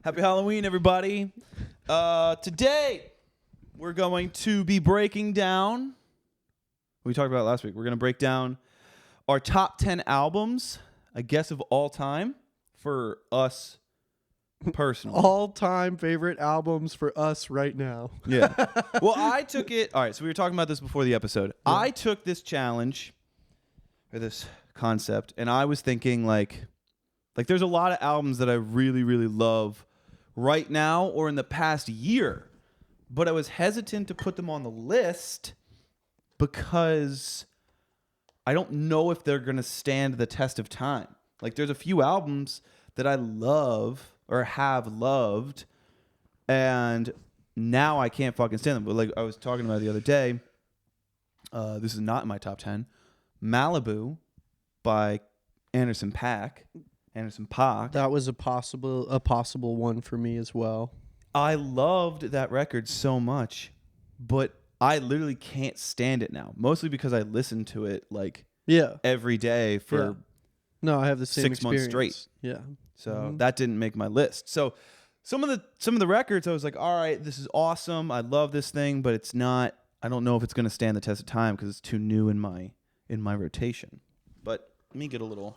Happy Halloween, everybody. Today, we're going to be breaking down, we talked about it last week, we're going to break down our top 10 albums, I guess, of all time for us personally. All-time favorite albums for us right now. Yeah. Well, I took it, all right, so we were talking about this before the episode. Yeah. I took this challenge, or this concept, and I was thinking, like there's a lot of albums that I really, really love right now or in the past year, but I was hesitant to put them on the list because I don't know if they're going to stand the test of time. Like, there's a few albums that I love or have loved, and now I can't fucking stand them. But like I was talking about the other day, this is not in my top 10, Malibu by Anderson .Paak. That was a possible one for me as well. I loved that record so much, but I literally can't stand it now. Mostly because I listen to it every day for No, I have the same 6 months straight. Yeah. So that didn't make my list. So some of the records I was like, all right, this is awesome. I love this thing, but it's not. I don't know if it's going to stand the test of time because it's too new in my rotation. But let me get a little.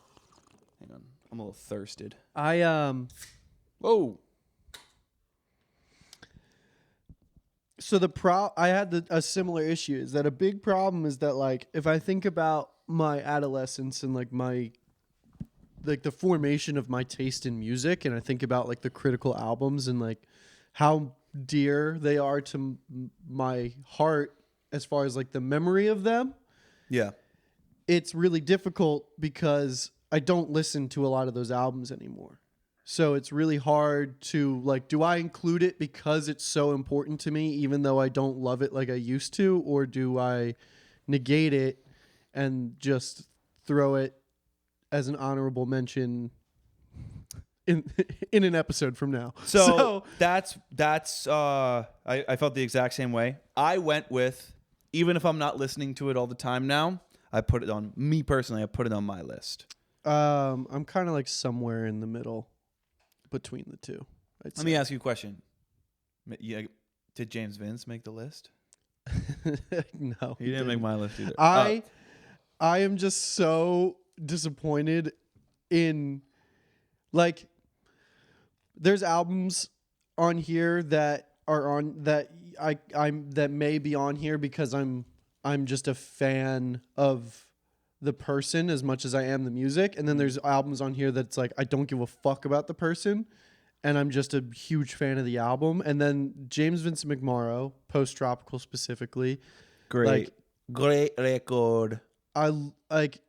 Hang on. I'm a little thirsted. Whoa. So I had a similar issue. Is that a big problem? Is that like if I think about my adolescence and like my the formation of my taste in music, and I think about like the critical albums and like how dear they are to my heart as far as like the memory of them. Yeah, it's really difficult because I don't listen to a lot of those albums anymore. So it's really hard to like, do I include it because it's so important to me, even though I don't love it like I used to, or do I negate it and just throw it as an honorable mention in an episode from now? So that's I felt the exact same way. I went with, even if I'm not listening to it all the time now, I put it on, me personally, I put it on my list. I'm kind of like somewhere in the middle between the two. Let me ask you a question. Yeah, did James Vince make the list? No, he didn't make my list either. I am just so disappointed in, like, there's albums on here that are on that that may be on here because I'm just a fan of the person as much as I am the music. And then there's albums on here that's like, I don't give a fuck about the person, and I'm just a huge fan of the album. And then James Vincent McMorrow, Post Tropical specifically. Great record. I like,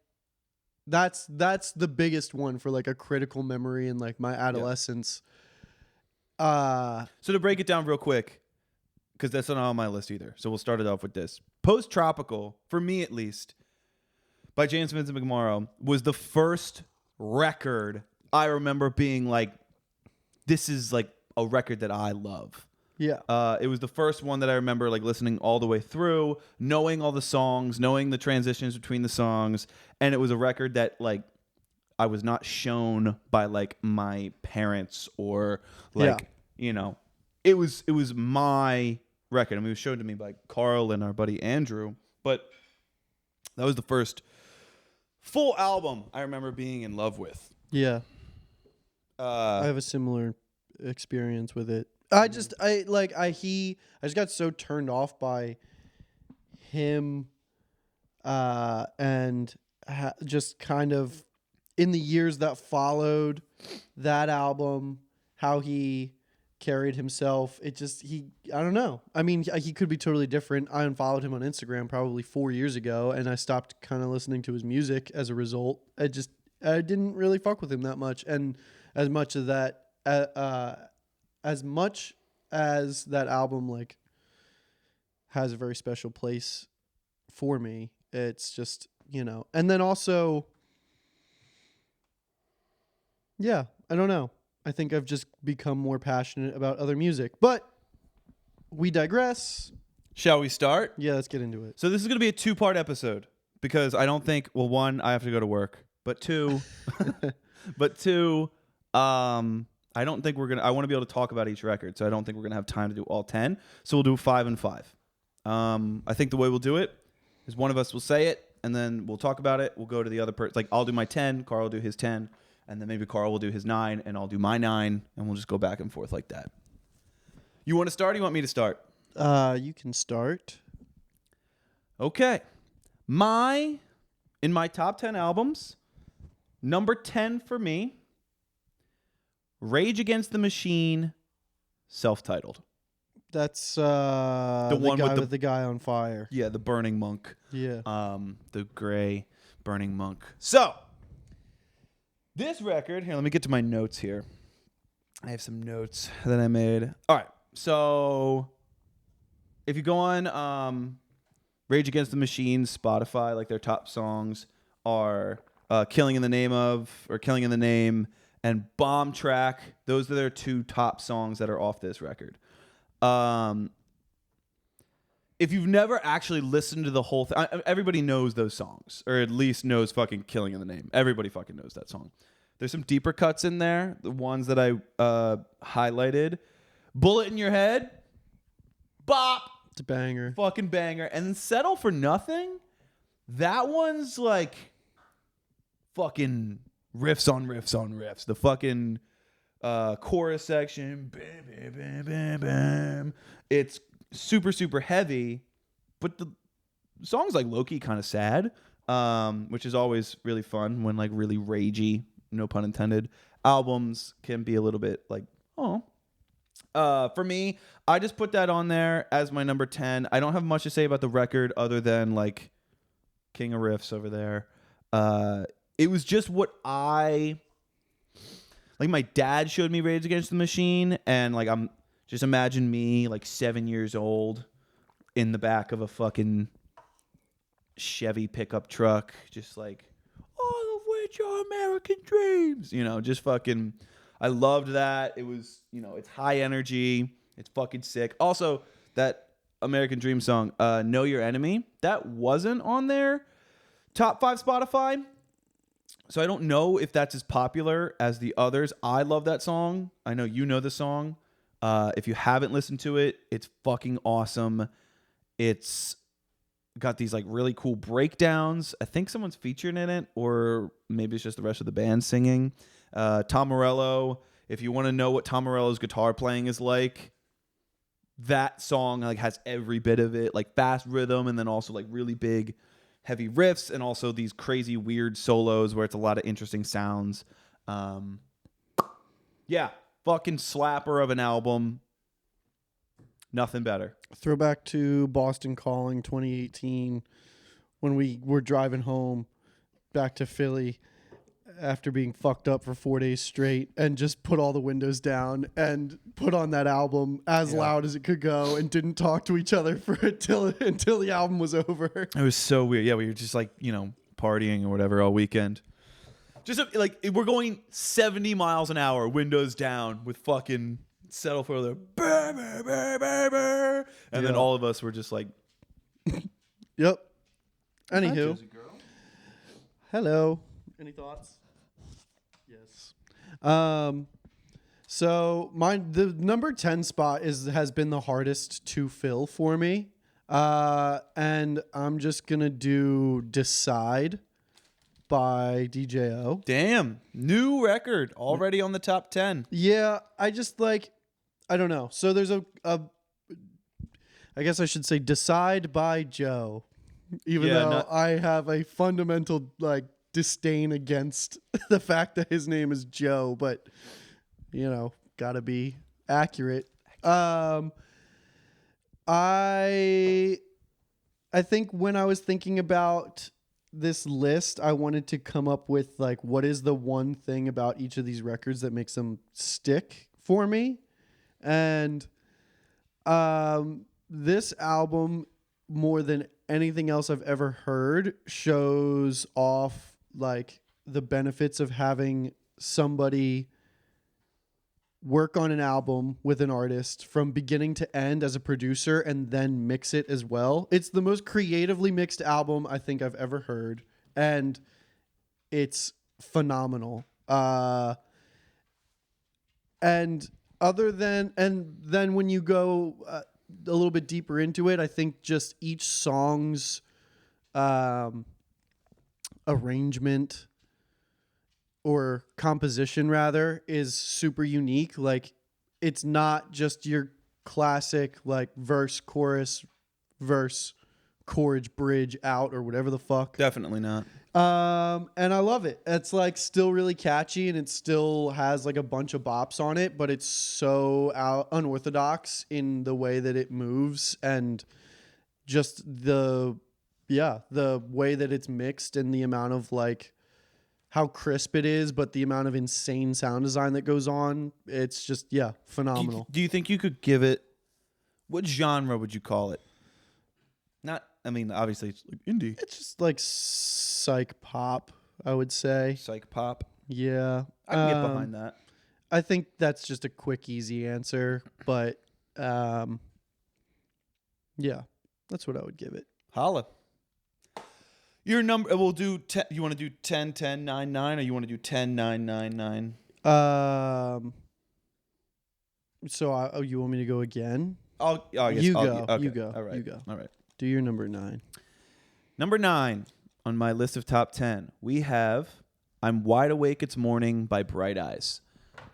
that's the biggest one for like a critical memory in like my adolescence. So to break it down real quick, because that's not on my list either. So we'll start it off with this. Post Tropical, for me at least, by James Vincent McMorrow, was the first record I remember being like, this is like a record that I love. Yeah. It was the first one that I remember like listening all the way through, knowing all the songs, knowing the transitions between the songs. And it was a record that like I was not shown by like my parents or like, you know, it was my record. I mean, it was shown to me by Karl and our buddy Andrew, but that was the first full album I remember being in love with. Yeah. I have a similar experience with it. I just got so turned off by him, and just kind of in the years that followed that album, how he carried himself. I don't know. I mean, he could be totally different. I unfollowed him on Instagram probably 4 years ago, and I stopped kind of listening to his music as a result. I didn't really fuck with him that much, and as much as that album like has a very special place for me, it's just, you know. And then also, yeah, I don't know. I think I've just become more passionate about other music. But we digress. Shall we start? Yeah, let's get into it. So this is going to be a 2-part episode because I don't think, well, one, I have to go to work, but two, I I don't think we're gonna. I want to be able to talk about each record, so I don't think we're gonna have time to do all 10. So we'll do 5 and 5. I think the way we'll do it is one of us will say it, and then we'll talk about it. We'll go to the other person. Like I'll do my 10, Carl will do his 10, and then maybe Carl will do his 9, and I'll do my 9, and we'll just go back and forth like that. You want to start? Or you want me to start? You can start. Okay. In my top 10 albums, number 10 for me, Rage Against the Machine, self-titled. That's the one guy with with the guy on fire. Yeah, the burning monk. Yeah. The gray burning monk. So, this record, here, let me get to my notes here. I have some notes that I made. All right. So, if you go on Rage Against the Machine, Spotify, like their top songs are Killing in the Name of, or Killing in the Name, and Bomb Track. Those are their 2 top songs that are off this record. If you've never actually listened to the whole thing, everybody knows those songs, or at least knows fucking Killing in the Name. Everybody fucking knows that song. There's some deeper cuts in there. The ones that I highlighted. Bullet in Your Head. Bop. It's a banger. Fucking banger. And then Settle for Nothing. That one's like fucking riffs on riffs on riffs. The fucking chorus section. Bam, bam, bam, bam, bam. It's super, super heavy. But the song's like low-key kind of sad. Which is always really fun when like really ragey, no pun intended, albums can be a little bit like, oh. For me, I just put that on there as my number 10. I don't have much to say about the record other than like King of Riffs over there. It was just what my dad showed me Rage Against the Machine, and like I'm just imagine me like 7 years old in the back of a fucking Chevy pickup truck, just like all of which are American dreams, just fucking. I loved that. It was, it's high energy. It's fucking sick. Also, that American Dream song, Know Your Enemy, that wasn't on their top 5 Spotify. So I don't know if that's as popular as the others. I love that song. I know you know the song. If you haven't listened to it, it's fucking awesome. It's got these like really cool breakdowns. I think someone's featured in it, or maybe it's just the rest of the band singing. Tom Morello, if you want to know what Tom Morello's guitar playing is like, that song like has every bit of it, like fast rhythm and then also like really big heavy riffs and also these crazy weird solos where it's a lot of interesting sounds. Yeah, fucking slapper of an album. Nothing better. Throwback to Boston Calling 2018 when we were driving home back to Philly after being fucked up for 4 days straight, and just put all the windows down and put on that album as loud as it could go and didn't talk to each other for until the album was over. It was so weird. Yeah, we were just like, partying or whatever all weekend. Just like we're going 70 miles an hour, windows down with fucking Settle for the and then all of us were just like Yep. Anywho. Hello. Any thoughts? Yes. So the number 10 spot has been the hardest to fill for me. And I'm just gonna do Decide by DJO. Damn. New record already on the top 10. Yeah, I just I don't know. So there's I guess I should say Decide by Joe. Even though I have a fundamental disdain against the fact that his name is Joe, but gotta be accurate. I think when I was thinking about this list, I wanted to come up with what is the one thing about each of these records that makes them stick for me. And this album, more than anything else I've ever heard, shows off the benefits of having somebody work on an album with an artist from beginning to end as a producer and then mix it as well. It's the most creatively mixed album I think I've ever heard, and it's phenomenal. and then when you go a little bit deeper into it, I think just each song's arrangement or composition rather is super unique. Like it's not just your classic like verse verse chorus bridge out or whatever the fuck. Definitely not. And I love it. It's like still really catchy and it still has like a bunch of bops on it, but it's so unorthodox in the way that it moves and just the way that it's mixed and the amount of like how crisp it is, but the amount of insane sound design that goes on. It's just, phenomenal. Do you think you could give it, what genre would you call it? Not, I mean, obviously it's like indie. It's just like psych pop, I would say. Psych pop. Yeah. I can get behind that. I think that's just a quick, easy answer, but yeah, that's what I would give it. Holla. Your number, we'll do 10, you want to do 10, 10, 9, 9, or you want to do 10, 9, 9, 9? So you want me to go again? I guess You I'll, go. okay. You go. All right. You go. All right. Do your number 9. Number 9 on my list of top 10, we have I'm Wide Awake It's Morning by Bright Eyes.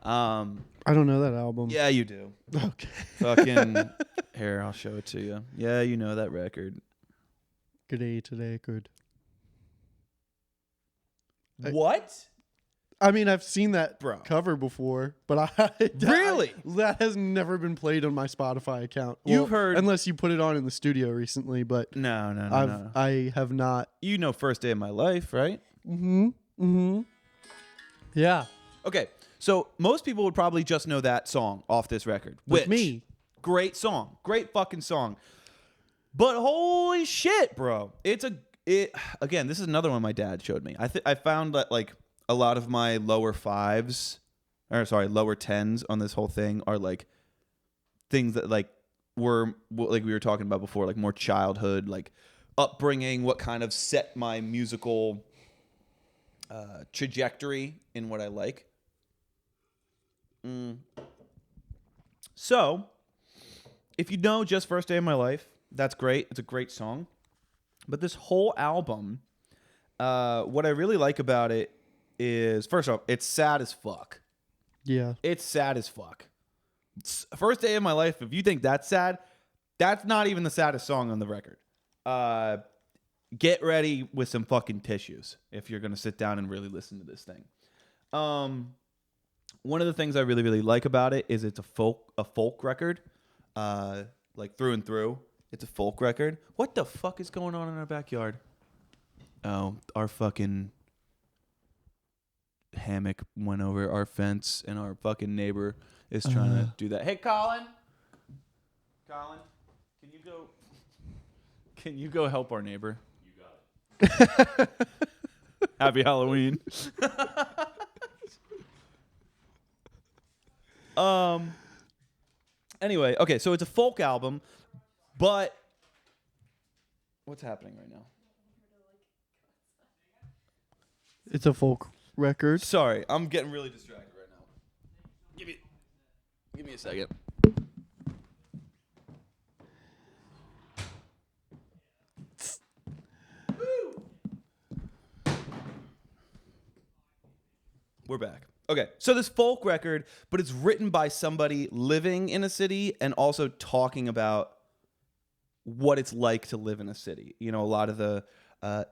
I don't know that album. Yeah, you do. Okay. Fucking, here, I'll show it to you. Yeah, you know that record. Good day today, good. What? I mean, I've seen that Bro. cover before, but Really? that has never been played on my Spotify account. You've heard- unless you put it on in the studio recently, but No. I have not. You know First Day of My Life, right? Yeah. Okay, so most people would probably just know that song off this record. With Which, me. great song. Great fucking song. But holy shit, bro. Again, this is another one my dad showed me. I found that like a lot of my lower 10s on this whole thing are like things that like were like we were talking about before, like more childhood, like upbringing, what kind of set my musical trajectory in what I like. So, if you know just First Day of My Life, that's great. It's a great song. But this whole album, what I really like about it is, first off, it's sad as fuck. Yeah. It's sad as fuck. First Day of My Life, if you think that's sad, that's not even the saddest song on the record. Get ready with some fucking tissues if you're going to sit down and really listen to this thing. One of the things I really, really like about it is it's a folk record, like through and through. It's a folk record. What the fuck is going on in our backyard? Oh, our fucking hammock went over our fence, and our fucking neighbor is trying to do that. Hey, Colin, can you go help our neighbor? You got it. Happy Halloween. Anyway, okay, so it's a folk album, but what's happening right now? It's a folk record. Sorry, I'm getting really distracted right now. Give me a second. We're back. Okay, so this folk record, but it's written by somebody living in a city and also talking about what it's like to live in a city. You know, a lot of the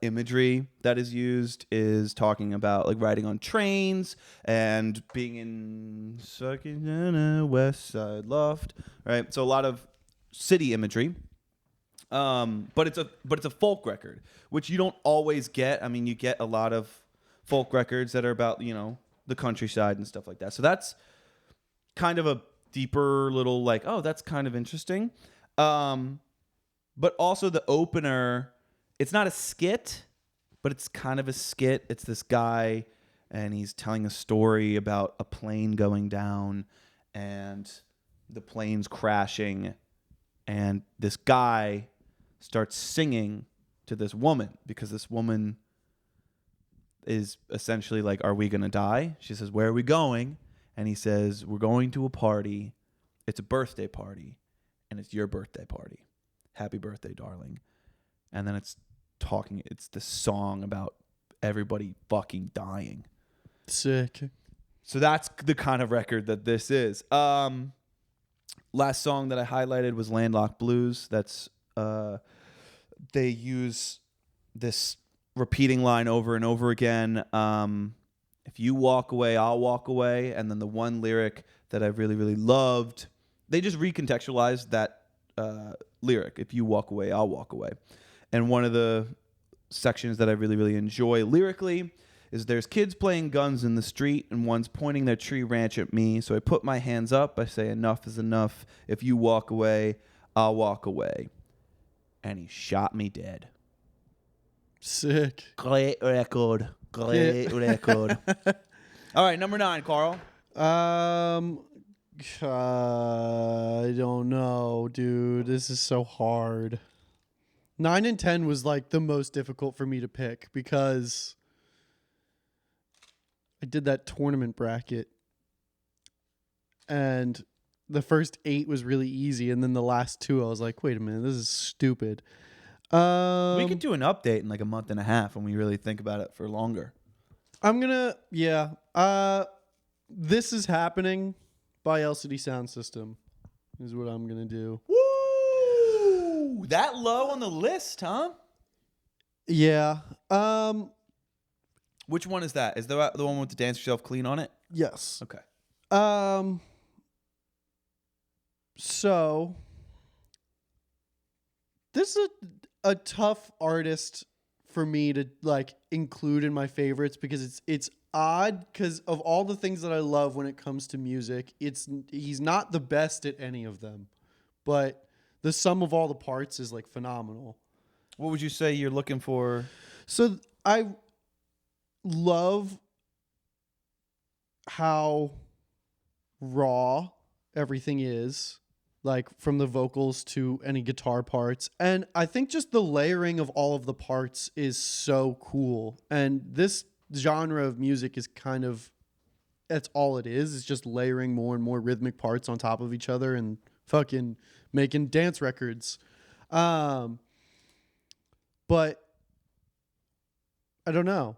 imagery that is used is talking about like riding on trains and being in West Side Loft, right? So a lot of city imagery. But it's a folk record, which you don't always get. I mean, you get a lot of folk records that are about, you know, the countryside and stuff like that. So that's kind of a deeper little like, oh, that's kind of interesting. But also the opener, it's not a skit, but it's kind of a skit. It's this guy and he's telling a story about a plane going down and the plane's crashing, and this guy starts singing to this woman because this woman is essentially like, are we going to die? She says, where are we going? and he says, "We're going to a party. It's a birthday party, and it's your birthday party. Happy birthday, darling." And then it's the song about everybody fucking dying. Sick. So that's the kind of record that this is. Last song that I highlighted was Landlocked Blues. That's they use this repeating line over and over again. If you walk away, I'll walk away. And then the one lyric that I really, really loved, they just recontextualized that lyric. If you walk away, I'll walk away. And one of the sections that I really, really enjoy lyrically is there's kids playing guns in the street and one's pointing their tree ranch at me. So I put my hands up. I say, enough is enough. If you walk away, I'll walk away. And he shot me dead. Sick. Great record. Great record. All right, number 9, Karl. I don't know, dude. This is so hard. 9 and 10 was like the most difficult for me to pick because I did that tournament bracket and the first 8 was really easy. And then the last 2, I was like, wait a minute, this is stupid. We could do an update in like a month and a half when we really think about it for longer. This Is Happening by LCD Sound System is what I'm going to do. Woo! That low on the list, huh? Yeah. Which one is that? Is the one with the Dance Yourself Clean on it? Yes. Okay. So this is a tough artist for me to like include in my favorites because it's odd because of all the things that I love when it comes to music, he's not the best at any of them, but the sum of all the parts is like phenomenal. What would you say you're looking for? So I love how raw everything is, like from the vocals to any guitar parts. And I think just the layering of all of the parts is so cool. And this genre of music is kind of, that's all it is. It's just layering more and more rhythmic parts on top of each other and fucking making dance records. But I don't know.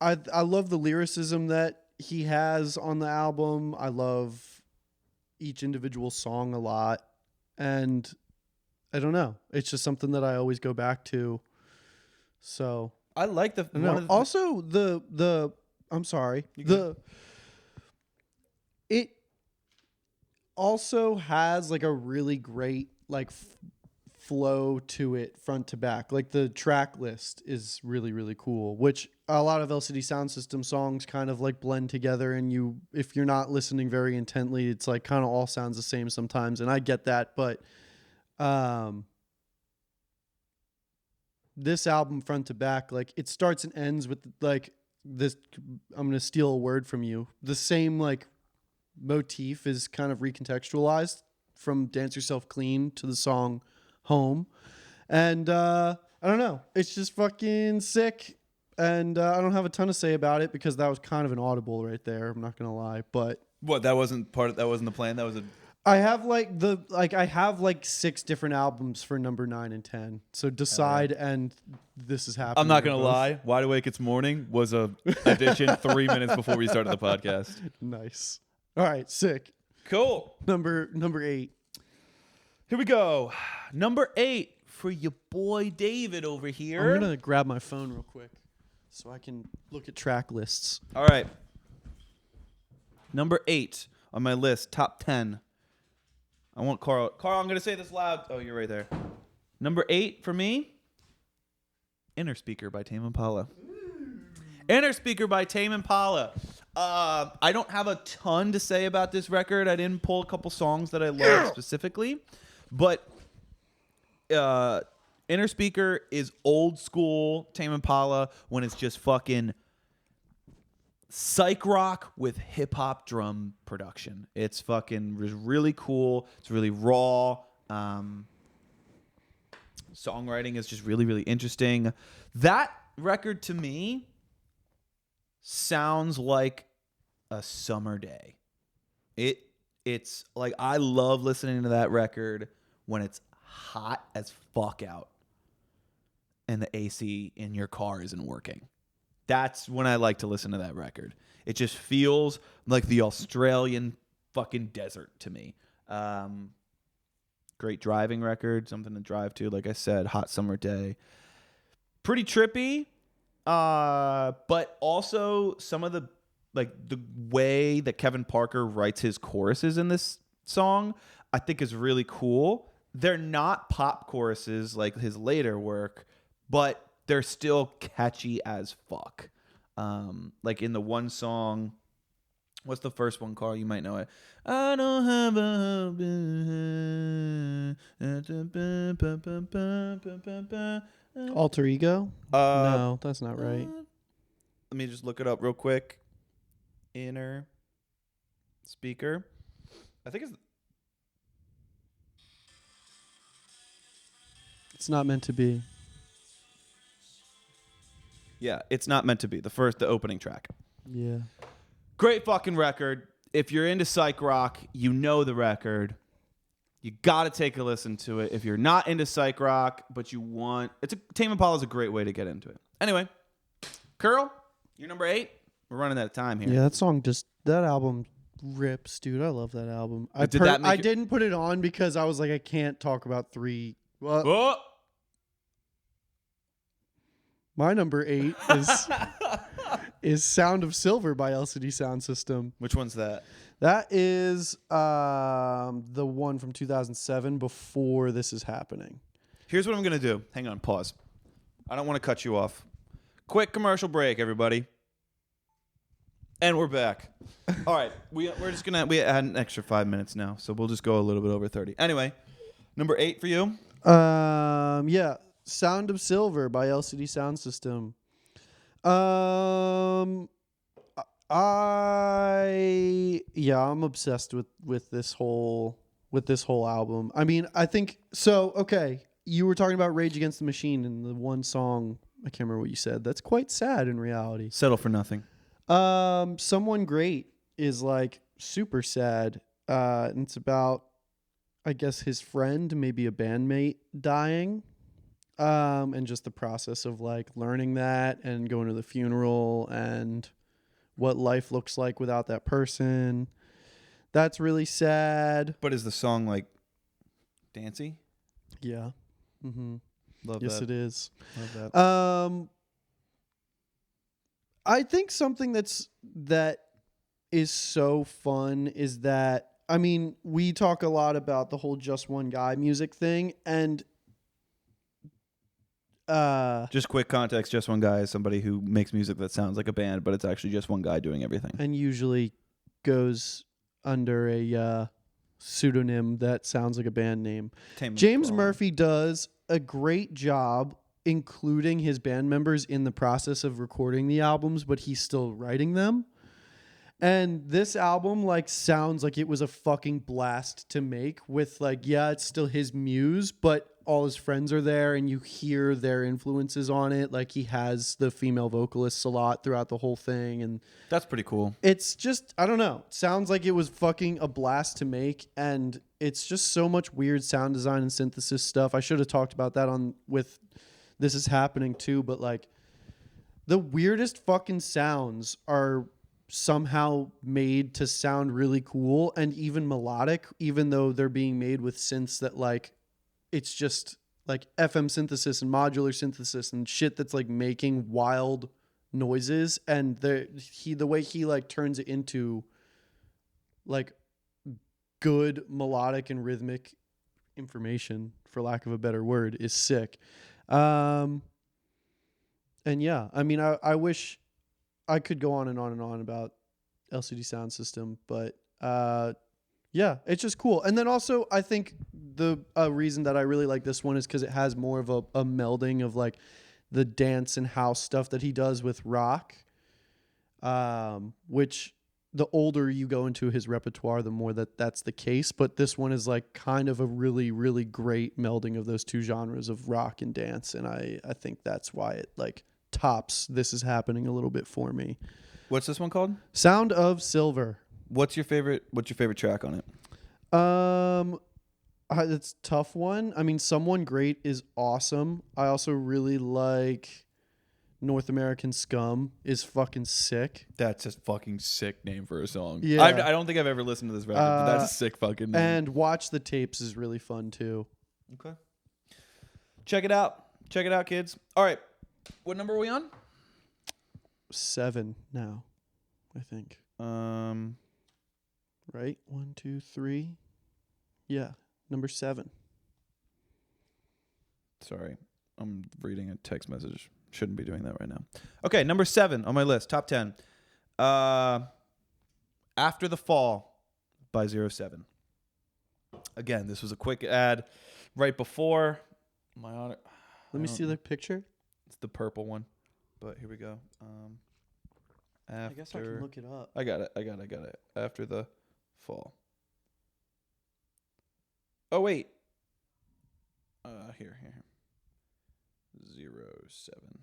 I love the lyricism that he has on the album. I love each individual song a lot. And I don't know. It's just something that I always go back to. So I like the also the I'm sorry. It also has like a really great like flow to it front to back. Like the track list is really, really cool, which a lot of LCD Sound System songs kind of like blend together, and if you're not listening very intently, it's like kind of all sounds the same sometimes, and I get that, but this album front to back, like it starts and ends with like this, I'm going to steal a word from you. The same like motif is kind of recontextualized from Dance Yourself Clean to the song Home. And I don't know. It's just fucking sick. And I don't have a ton to say about it because that was kind of an audible right there. I'm not going to lie. But what, that wasn't the plan? That was I have like 6 different albums for number 9 and 10. So decide, and This Is Happening. I'm not going to lie. Wide Awake It's Morning was a addition 3 minutes before we started the podcast. Nice. All right. Sick. Cool. Number 8. Here we go. Number 8 for your boy David over here. I'm going to grab my phone real quick so I can look at track lists. All right. Number 8 on my list, top 10. I want Karl. Karl, I'm going to say this loud. Oh, you're right there. Number 8 for me, Inner Speaker by Tame Impala. Inner Speaker by Tame Impala. I don't have a ton to say about this record. I didn't pull a couple songs that I love specifically. But Inner Speaker is old school Tame Impala when it's just fucking psych rock with hip hop drum production. It's fucking really cool. It's really raw. Songwriting is just really, really interesting. That record to me sounds like a summer day. It's like I love listening to that record when it's hot as fuck out and the AC in your car isn't working. That's when I like to listen to that record. It just feels like the Australian fucking desert to me. Great driving record, something to drive to. Like I said, hot summer day. Pretty trippy, but also some of the way that Kevin Parker writes his choruses in this song, I think is really cool. They're not pop choruses like his later work, but they're still catchy as fuck. Like in the one song, what's the first one, Karl? You might know it. I don't have a hope. Alter Ego? No, that's not right. Let me just look it up real quick. Inner speaker. I think It's Not Meant to Be. Yeah, It's Not Meant to Be. The opening track. Yeah. Great fucking record. If you're into psych rock, you know the record. You got to take a listen to it. If you're not into psych rock, but you want... Tame Impala is a great way to get into it. Anyway, Karl, you're number 8. We're running out of time here. Yeah, that album rips, dude. I love that album. I didn't put it on because I was like, I can't talk about 3... Oh! My number 8 is Sound of Silver by LCD Sound System. Which one's that? That is the one from 2007 before This Is Happening. Here's what I'm going to do. Hang on, pause. I don't want to cut you off. Quick commercial break, everybody. And we're back. All right. We had an extra 5 minutes now, so we'll just go a little bit over 30. Anyway, number 8 for you? Yeah. Sound of Silver by LCD Sound System. I'm obsessed with this whole album. I mean, I think so. Okay, you were talking about Rage Against the Machine and the one song. I can't remember what you said. That's quite sad in reality. Settle for Nothing. Someone Great is like super sad. And it's about, I guess, his friend, maybe a bandmate, dying. And just the process of like learning that and going to the funeral and what life looks like without that person. That's really sad. But is the song like dancey? Yeah. Mm-hmm. Love yes, that. it is. Love that. I think something that is so fun is that, I mean, we talk a lot about the whole Just One Guy music thing, and just quick context, Just One Guy is somebody who makes music that sounds like a band, but it's actually just one guy doing everything. And usually goes under a pseudonym that sounds like a band name. James Murphy does a great job including his band members in the process of recording the albums, but he's still writing them. And this album like sounds like it was a fucking blast to make with like, yeah, it's still his muse, but all his friends are there and you hear their influences on it. Like he has the female vocalists a lot throughout the whole thing. And that's pretty cool. It's just, I don't know. It sounds like it was fucking a blast to make. And it's just so much weird sound design and synthesis stuff. I should have talked about that with This Is Happening too. But like the weirdest fucking sounds are somehow made to sound really cool and even melodic, even though they're being made with synths that like, it's just like FM synthesis and modular synthesis and shit that's like making wild noises. And the way he like turns it into like good melodic and rhythmic information, for lack of a better word, is sick. And yeah, I mean, I wish I could go on and on and on about LCD Sound System, but yeah, it's just cool. And then also, I think the reason that I really like this one is because it has more of a melding of like the dance and house stuff that he does with rock, which the older you go into his repertoire, the more that's the case. But this one is like kind of a really, really great melding of those two genres of rock and dance. And I think that's why it like tops This Is Happening a little bit for me. What's this one called? Sound of Silver. What's your favorite track on it? It's a tough one. I mean, Someone Great is awesome. I also really like North American Scum is fucking sick. That's a fucking sick name for a song. Yeah. I don't think I've ever listened to this record, but that's a sick fucking name. And Watch the Tapes is really fun too. Okay. Check it out. Check it out, kids. All right. What number are we on? 7 now, I think. Right? 1, 2, 3. Yeah, number 7. Sorry. I'm reading a text message. Shouldn't be doing that right now. Okay, number 7 on my list, top 10. After the Fall by 07. Again, this was a quick ad right before my honor. Let me see the picture. It's the purple one. But here we go. I guess I can look it up. I got it. After the Fall. Oh, wait. Here. 07.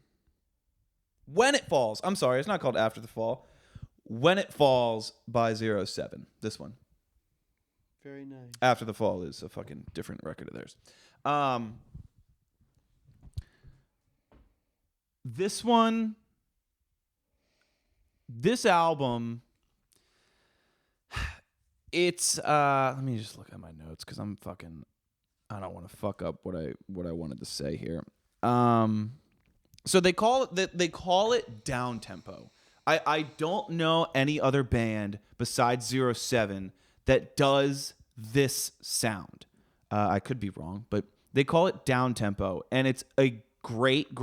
When It Falls. I'm sorry, it's not called After the Fall. When It Falls by 07. This one. Very nice. After the Fall is a fucking different record of theirs. This album, it's let me just look at my notes because I don't want to fuck up what I wanted to say here. So they call it down tempo. I don't know any other band besides 07 that does this sound. I could be wrong, but they call it down tempo, and it's a great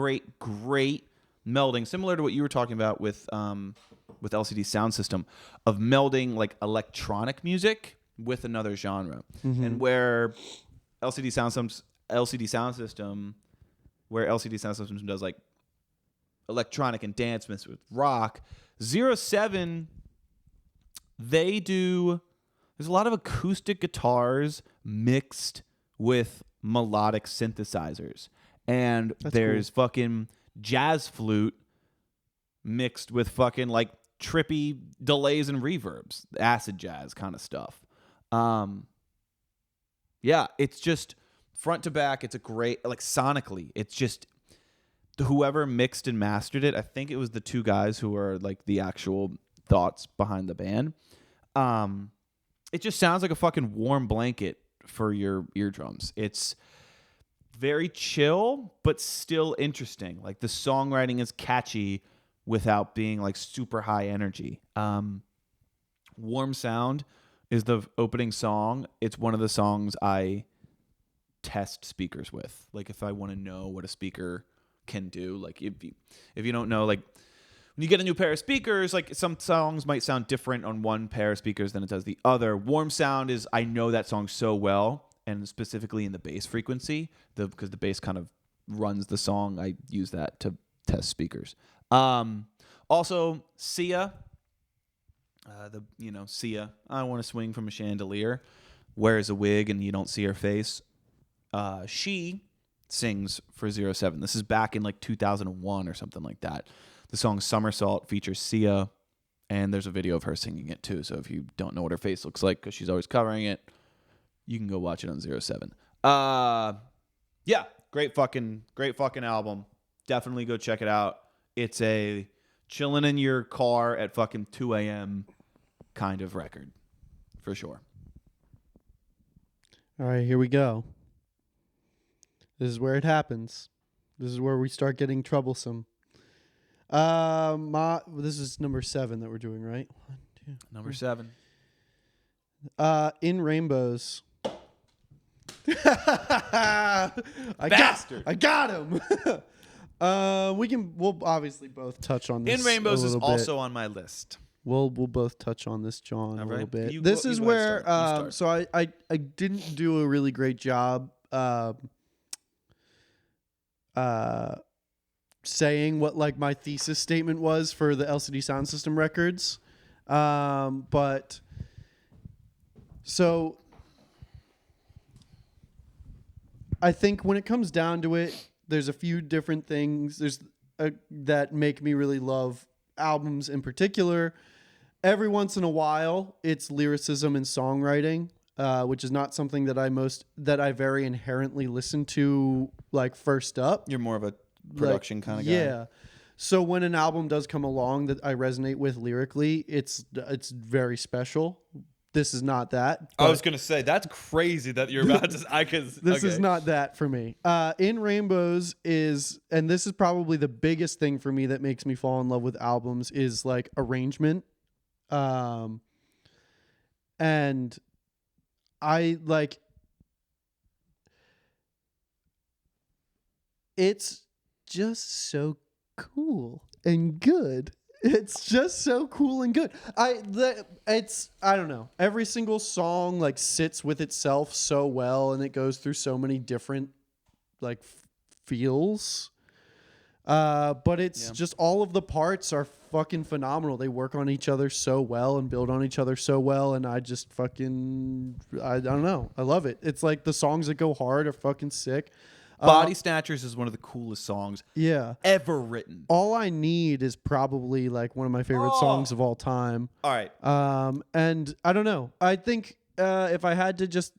melding, similar to what you were talking about with LCD Sound System, of melding like electronic music with another genre, and where LCD Sound System does like electronic and dance mixed with rock. 07, there's a lot of acoustic guitars mixed with melodic synthesizers. And there's fucking jazz flute mixed with fucking like trippy delays and reverbs, acid jazz kind of stuff. Yeah, it's just front to back. It's a great, like sonically, it's just whoever mixed and mastered it. I think it was the two guys who are like the actual thoughts behind the band. It just sounds like a fucking warm blanket for your eardrums. It's very chill, but still interesting. Like the songwriting is catchy without being like super high energy. Warm Sound is the opening song. It's one of the songs I test speakers with. Like if I want to know what a speaker can do, like if you don't know, like when you get a new pair of speakers, like some songs might sound different on one pair of speakers than it does the other. Warm Sound is, I know that song so well, and specifically in the bass frequency, because the bass kind of runs the song. I use that to test speakers. Also, Sia. Sia. I want to swing from a chandelier. Wears a wig and you don't see her face. She sings for 07. This is back in like 2001 or something like that. The song Somersault features Sia, and there's a video of her singing it too. So if you don't know what her face looks like because she's always covering it, you can go watch it on 07. Yeah, great fucking album. Definitely go check it out. It's a chilling in your car at fucking 2 a.m. kind of record, for sure. All right, here we go. This is where it happens. This is where we start getting troublesome. This is number 7 that we're doing, right? 1, 2. Number 7. In Rainbows. I got him. We'll obviously both touch on this. In Rainbows is bit. also on my list. We'll both touch on this, John, a little bit. This is where so I didn't do a really great job saying what like my thesis statement was for the LCD Sound System records. But so I think when it comes down to it, there's a few different things that make me really love albums in particular. every once in a while, it's lyricism and songwriting, which is not something that I very inherently listen to like first up. You're more of a production kind of guy. Yeah. So when an album does come along that I resonate with lyrically, it's very special. This is not that. I was gonna say that's crazy that you're about to. This is not that for me. In Rainbows and this is probably the biggest thing for me that makes me fall in love with albums is like arrangement. And I like it's just so cool and good. It's just so cool and good. I don't know. Every single song like sits with itself so well, and it goes through so many different like feels. But it's just all of the parts are fucking phenomenal. They work on each other so well and build on each other so well, and I just fucking I don't know. I love it. It's like the songs that go hard are fucking sick. Body Snatchers is one of the coolest songs ever written. All I Need is probably like one of my favorite songs of all time. All right. And I don't know. I think if I had to just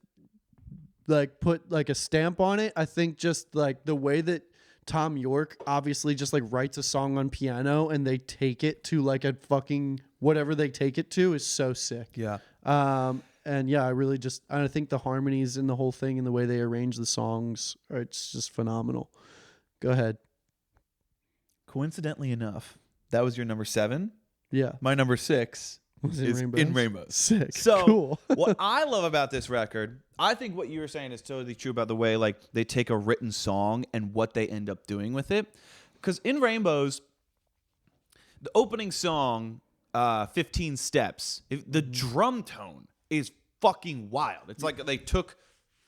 like put like a stamp on it, I think just like the way that Tom York obviously just like writes a song on piano and they take it to like a fucking whatever they take it to is so sick. Yeah. And yeah, I think the harmonies in the whole thing and the way they arrange the songs, it's just phenomenal. Go ahead. Coincidentally enough, that was your number 7. Yeah. My number 6 is In Rainbows. Sick. So cool. what I love about this record, I think what you were saying is totally true about the way like they take a written song and what they end up doing with it. Because In Rainbows, the opening song, 15 Steps, the drum tone is fucking wild. It's like they took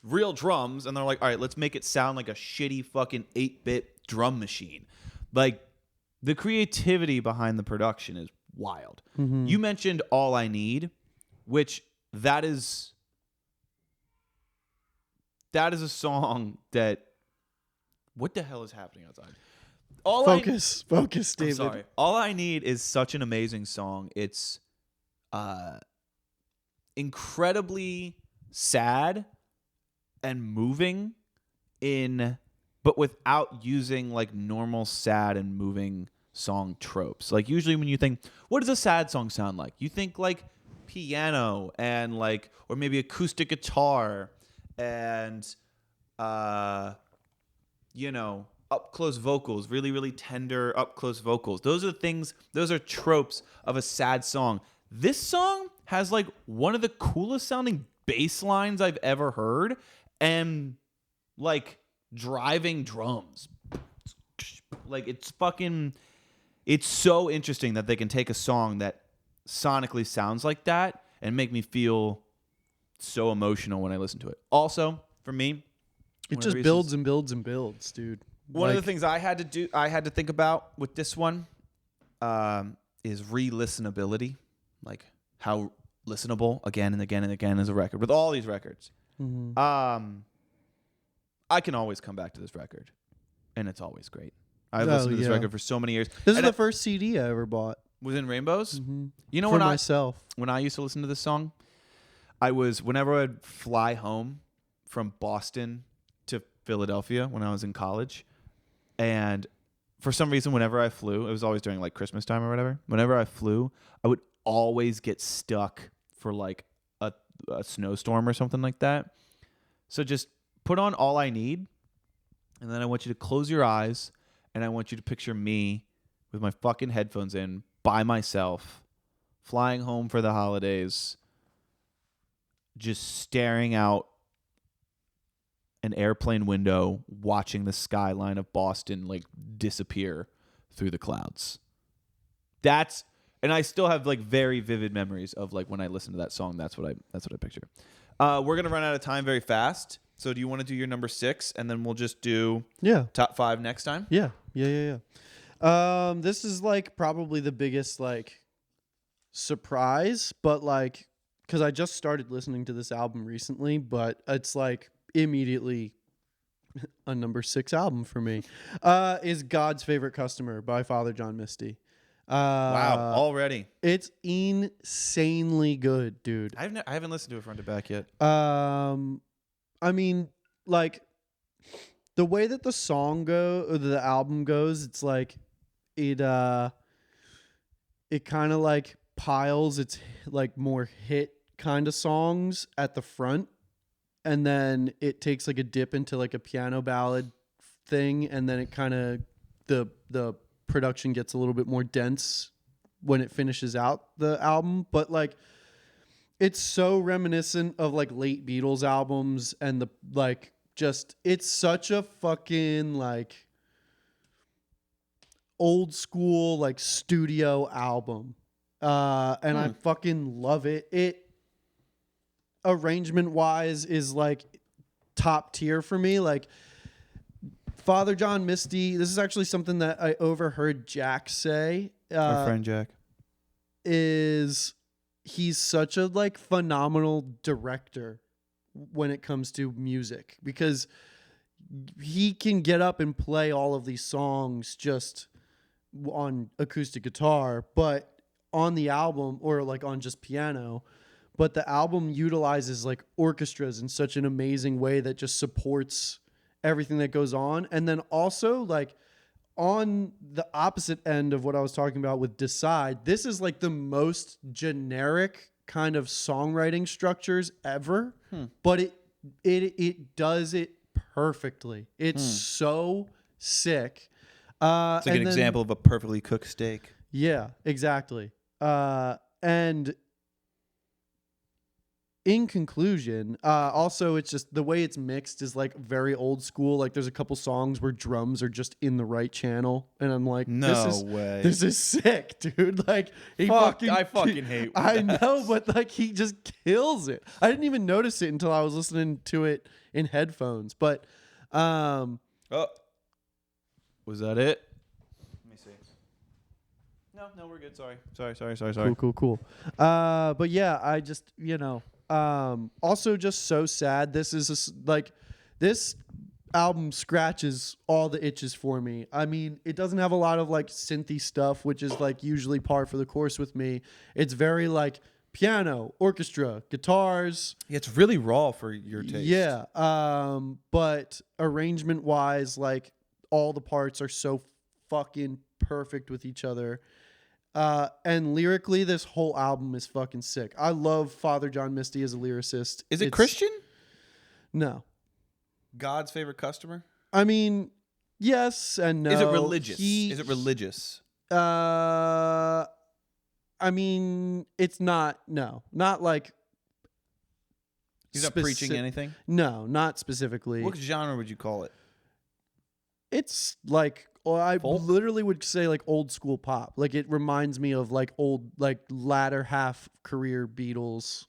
real drums and they're like, all right, let's make it sound like a shitty fucking 8-bit drum machine. Like the creativity behind the production is wild. Mm-hmm. You mentioned All I Need, which that is a song that what the hell is happening outside? Focus, David. I'm sorry. All I Need is such an amazing song. It's incredibly sad and moving but without using like normal sad and moving song tropes. Like usually when you think, what does a sad song sound like? You think like piano and like, or maybe acoustic guitar and, up close vocals, really, really tender up close vocals. Those are tropes of a sad song. This song has like one of the coolest sounding bass lines I've ever heard and like driving drums. Like it's so interesting that they can take a song that sonically sounds like that and make me feel so emotional when I listen to it. Also, for me, it just builds and builds and builds, dude. One of the things I had to think about with this one is re-listenability. Like how listenable again and again and again is a record. With all these records, I can always come back to this record, and it's always great. I've listened to this record for so many years. This is the first CD I ever bought. Was In Rainbows? Mm-hmm. You know, for myself. When I used to listen to this song, whenever I'd fly home from Boston to Philadelphia when I was in college, and for some reason, whenever I flew, it was always during like Christmas time or whatever. Whenever I flew, I would always get stuck for like a snowstorm or something like that. So just put on All I Need, and then I want you to close your eyes, and I want you to picture me with my fucking headphones in by myself, flying home for the holidays, just staring out an airplane window, watching the skyline of Boston like disappear through the clouds. And I still have like very vivid memories of like when I listen to that song. That's what I picture. We're gonna run out of time very fast. So do you want to do your number 6 and then we'll just do top 5 next time? Yeah. This is like probably the biggest like surprise, but like because I just started listening to this album recently, but it's like immediately a number 6 album for me. Is God's Favorite Customer by Father John Misty. Wow, already. It's insanely good, dude. I haven't listened to it front to back yet. I mean, like the way that the album goes, it's like it kind of like piles its like more hit kind of songs at the front, and then it takes like a dip into like a piano ballad thing, and then it kind of the production gets a little bit more dense when it finishes out the album. But like it's so reminiscent of like late Beatles albums, and the like just it's such a fucking like old school like studio album. And I fucking love it. It arrangement wise is like top tier for me. Like Father John Misty, this is actually something that I overheard Jack say. Our friend Jack. He's such a like phenomenal director when it comes to music, because he can get up and play all of these songs just on acoustic guitar, but on the album, or like on just piano, but the album utilizes like orchestras in such an amazing way that just supports everything that goes on. And then also like on the opposite end of what I was talking about with Decide, this is like the most generic kind of songwriting structures ever, but it does it perfectly. It's so sick. It's like an example of a perfectly cooked steak. Yeah, exactly. And in conclusion, also it's just the way it's mixed is like very old school. Like there's a couple songs where drums are just in the right channel, and I'm like, way. This is sick, dude. Like I fucking hate. I know, but like he just kills it. I didn't even notice it until I was listening to it in headphones. But oh, was that it? Let me see. No, we're good. Sorry. Cool. But yeah, I just, also just so sad. This is this album scratches all the itches for me. I mean, it doesn't have a lot of like synthy stuff, which is like usually par for the course with me. It's very like piano, orchestra, guitars. Yeah, it's really raw for your taste. Yeah. But arrangement wise, like all the parts are so fucking perfect with each other. And lyrically, this whole album is fucking sick. I love Father John Misty as a lyricist. Is it Christian? No. God's favorite customer? I mean, yes and no. Is it religious? I mean, it's not. No, not like. He's not preaching anything? No, not specifically. What genre would you call it? It's like, I folk? literally would say like old school pop. Like it reminds me of like old, like latter half career Beatles.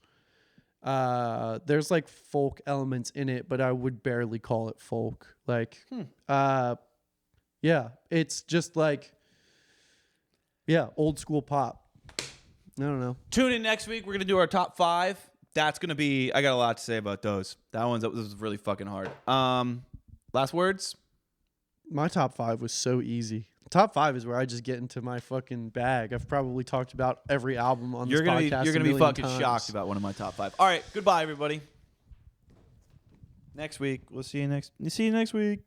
There's like folk elements in it, but I would barely call it folk. Like, yeah, it's just like, yeah, old school pop. I don't know. Tune in next week. We're going to do our top 5. That's going to be, I got a lot to say about those. That was really fucking hard. Last words? My top 5 was so easy. Top 5 is where I just get into my fucking bag. I've probably talked about every album on this podcast. You're gonna be fucking shocked about one of my top 5. All right, goodbye, everybody. Next week, see you next week.